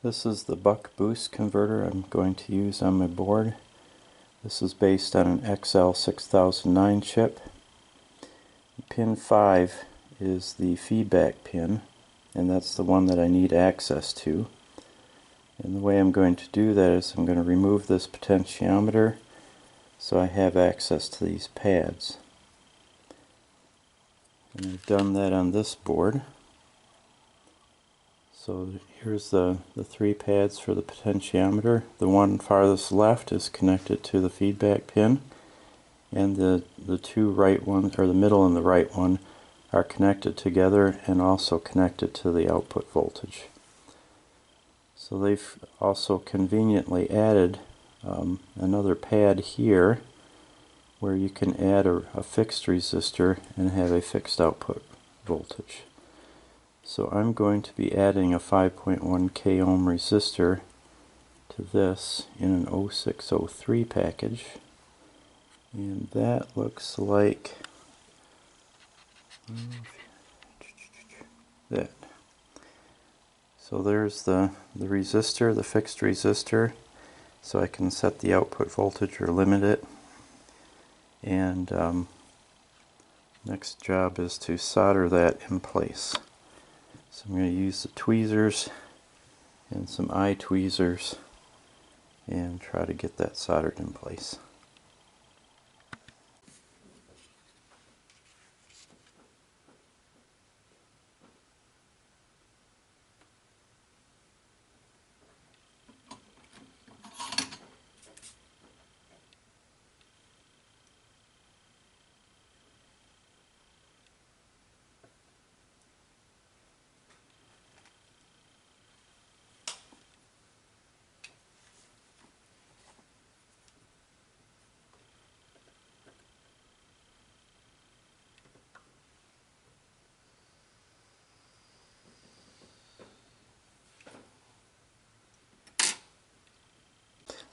This is the buck boost converter I'm going to use on my board. This is based on an XL6009 chip. Pin 5 is the feedback pin, and that's the one that I need access to. And the way I'm going to do that is I'm going to remove this potentiometer so I have access to these pads. And I've done that on this board. So here's the 3 pads for the potentiometer. The one farthest left is connected to the feedback pin, and the 2 right ones, or the middle and the right one, are connected together and also connected to the output voltage. So they've also conveniently added another pad here where you can add a fixed resistor and have a fixed output voltage. So I'm going to be adding a 5.1 k ohm resistor to this in an 0603 package, and that looks like that. So there's the resistor, the fixed resistor, so I can set the output voltage or limit it. And next job is to solder that in place. So I'm going to use the tweezers and some eye tweezers and try to get that soldered in place.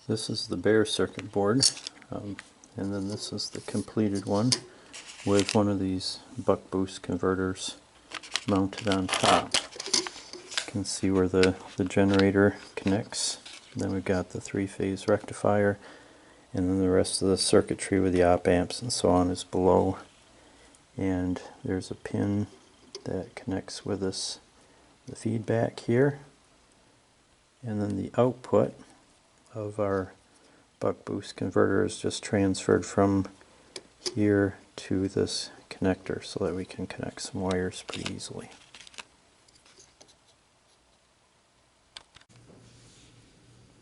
This is the bare circuit board, and then this is the completed one with one of these buck boost converters mounted on top. You can see where the generator connects. Then we've got the 3-phase rectifier, and then the rest of the circuitry with the op amps and so on is below. And there's a pin that connects with the feedback here, and then the output of our buck boost converter is just transferred from here to this connector so that we can connect some wires pretty easily.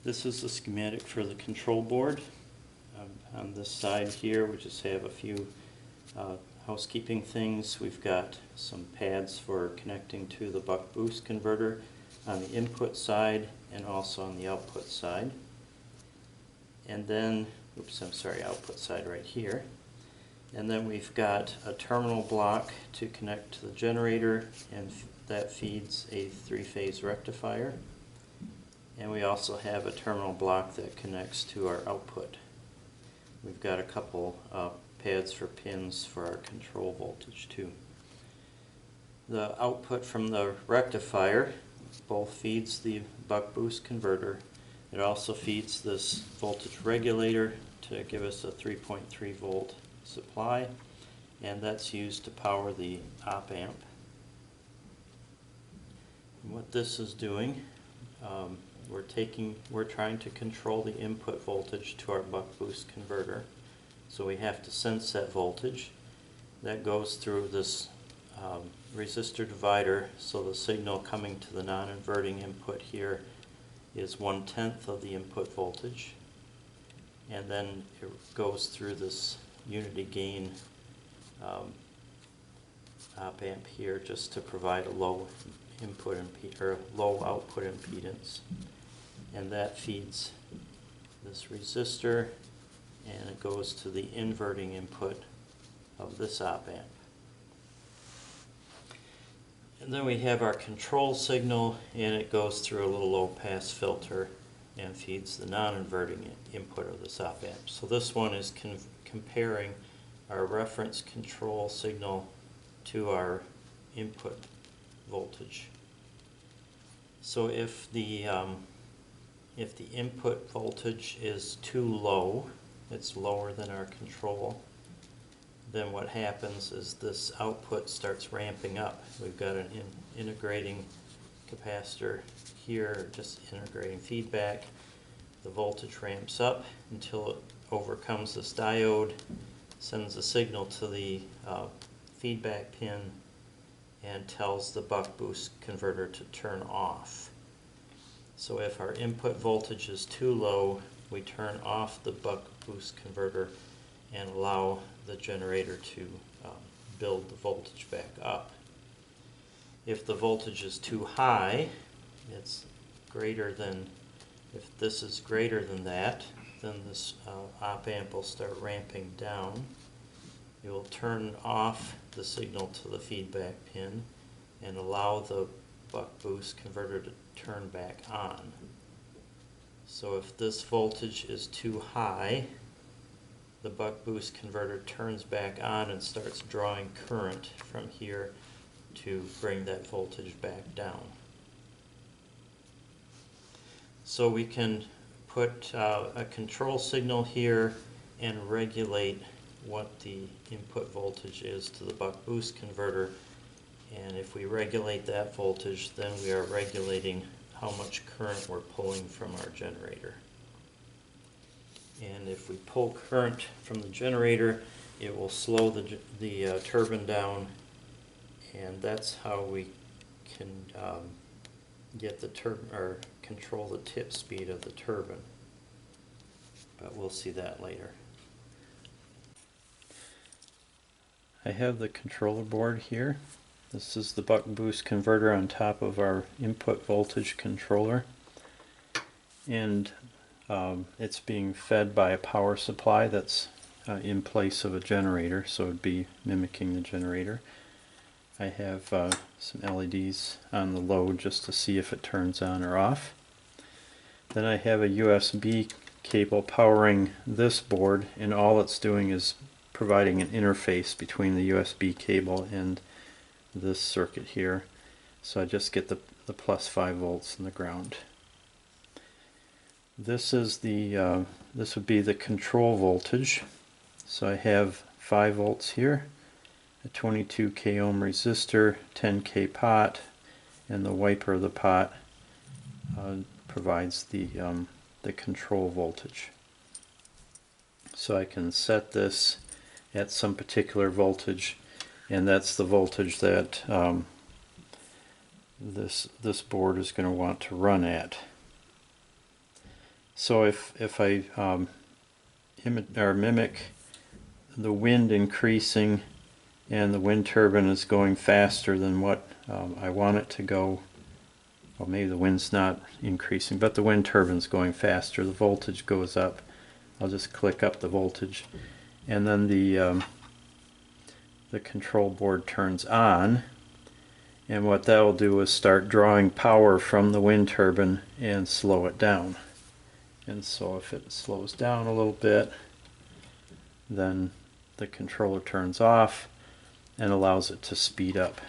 This is the schematic for the control board. On this side here we just have a few housekeeping things. We've got some pads for connecting to the buck boost converter on the input side and also on the output side. And then, output side right here. And then we've got a terminal block to connect to the generator, and that feeds a 3-phase rectifier. And we also have a terminal block that connects to our output. We've got a couple pads for pins for our control voltage too. The output from the rectifier both feeds the buck boost converter. It also feeds this voltage regulator to give us a 3.3 volt supply, and that's used to power the op amp. And what this is doing, we're trying to control the input voltage to our buck boost converter. So we have to sense that voltage. That goes through this resistor divider, so the signal coming to the non-inverting input here is 1/10 of the input voltage, and then it goes through this unity gain op amp here just to provide a low output impedance, and that feeds this resistor, and it goes to the inverting input of this op amp. And then we have our control signal, and it goes through a little low pass filter and feeds the non-inverting input of this op amp. So this one is comparing our reference control signal to our input voltage. So if the input voltage is too low, it's lower than our control, then what happens is this output starts ramping up. We've got an integrating capacitor here, just integrating feedback. The voltage ramps up until it overcomes this diode, sends a signal to the feedback pin, and tells the buck boost converter to turn off. So if our input voltage is too low, we turn off the buck boost converter and allow the generator to build the voltage back up. If the voltage is too high, it's greater than, if this is greater than that, then this op amp will start ramping down. It will turn off the signal to the feedback pin and allow the buck boost converter to turn back on. So if this voltage is too high, the buck boost converter turns back on and starts drawing current from here to bring that voltage back down. So we can put a control signal here and regulate what the input voltage is to the buck boost converter, and if we regulate that voltage, then we are regulating how much current we're pulling from our generator. And if we pull current from the generator, it will slow the turbine down, and that's how we can get the turbine, or control the tip speed of the turbine. But we'll see that later. I have the controller board here. This is the buck boost converter on top of our input voltage controller, and it's being fed by a power supply that's in place of a generator, so it would be mimicking the generator. I have some LEDs on the load just to see if it turns on or off. Then I have a USB cable powering this board, and all it's doing is providing an interface between the USB cable and this circuit here. So I just get the plus 5 volts in the ground. This is the this would be the control voltage. So I have 5 volts here, a 22 k ohm resistor, 10 k pot, and the wiper of the pot provides the control voltage. So I can set this at some particular voltage, and that's the voltage that this board is going to want to run at. So if I mimic the wind increasing, and the wind turbine is going faster than what I want it to go, well, maybe the wind's not increasing, but the wind turbine's going faster, the voltage goes up. I'll just click up the voltage, and then the control board turns on, and what that will do is start drawing power from the wind turbine and slow it down. And so if it slows down a little bit, then the controller turns off and allows it to speed up.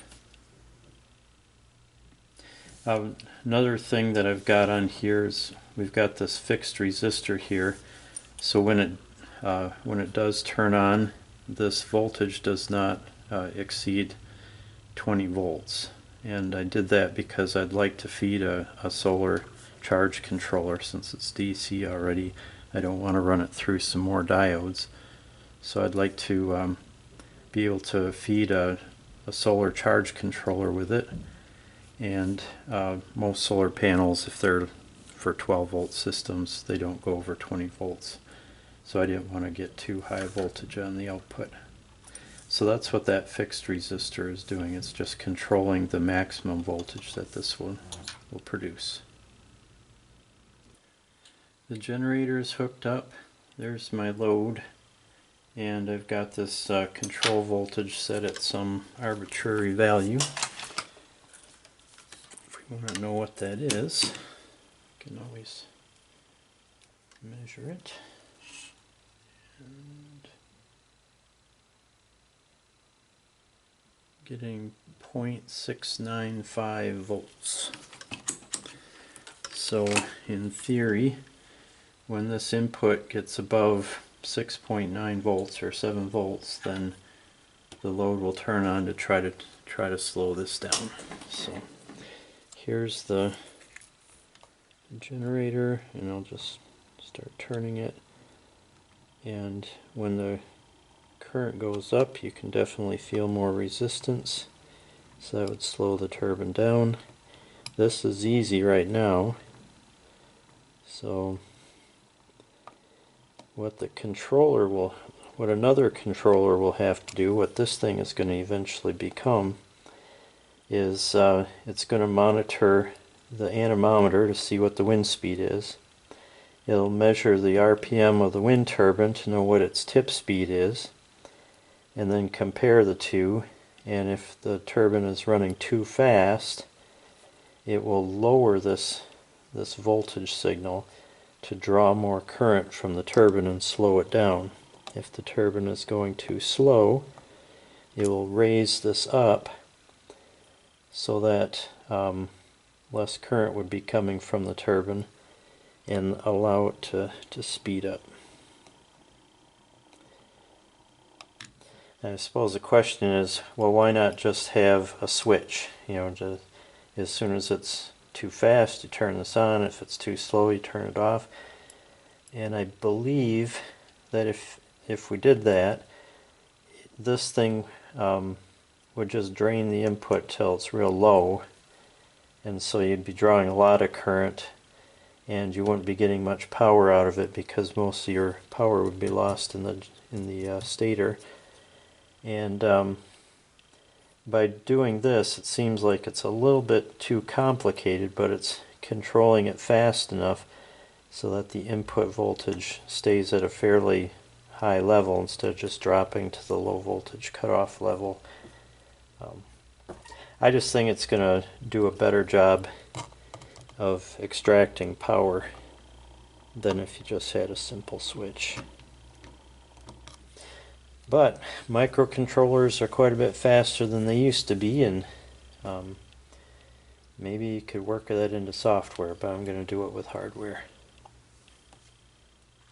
Another thing that I've got on here is we've got this fixed resistor here, so when it does turn on, this voltage does not exceed 20 volts, and I did that because I'd like to feed a solar charge controller. Since it's DC already, I don't want to run it through some more diodes, so I'd like to be able to feed a solar charge controller with it. And most solar panels, if they're for 12 volt systems, they don't go over 20 volts, so I didn't want to get too high voltage on the output. So that's what that fixed resistor is doing. It's just controlling the maximum voltage that this one will produce. The generator is hooked up. There's my load, and I've got this control voltage set at some arbitrary value. If we want to know what that is, we can always measure it. And getting 0.695 volts. So in theory, when this input gets above 6.9 volts or 7 volts, then the load will turn on to try to slow this down. So here's the generator, and I'll just start turning it. And when the current goes up, you can definitely feel more resistance, so that would slow the turbine down. This is easy right now, so what another controller will have to do, what this thing is going to eventually become, is it's going to monitor the anemometer to see what the wind speed is. It'll measure the RPM of the wind turbine to know what its tip speed is, and then compare the two, and if the turbine is running too fast, it will lower this voltage signal to draw more current from the turbine and slow it down. If the turbine is going too slow, it will raise this up so that less current would be coming from the turbine and allow it to speed up. And I suppose the question is, well, why not just have a switch? You know, just as soon as it's too fast, you turn this on. If it's too slow, you turn it off. And I believe that if we did that, this thing would just drain the input till it's real low, and so you'd be drawing a lot of current, and you wouldn't be getting much power out of it because most of your power would be lost in the stator. And by doing this, it seems like it's a little bit too complicated, but it's controlling it fast enough so that the input voltage stays at a fairly high level instead of just dropping to the low voltage cutoff level. I just think it's going to do a better job of extracting power than if you just had a simple switch. But microcontrollers are quite a bit faster than they used to be, and maybe you could work that into software, but I'm going to do it with hardware.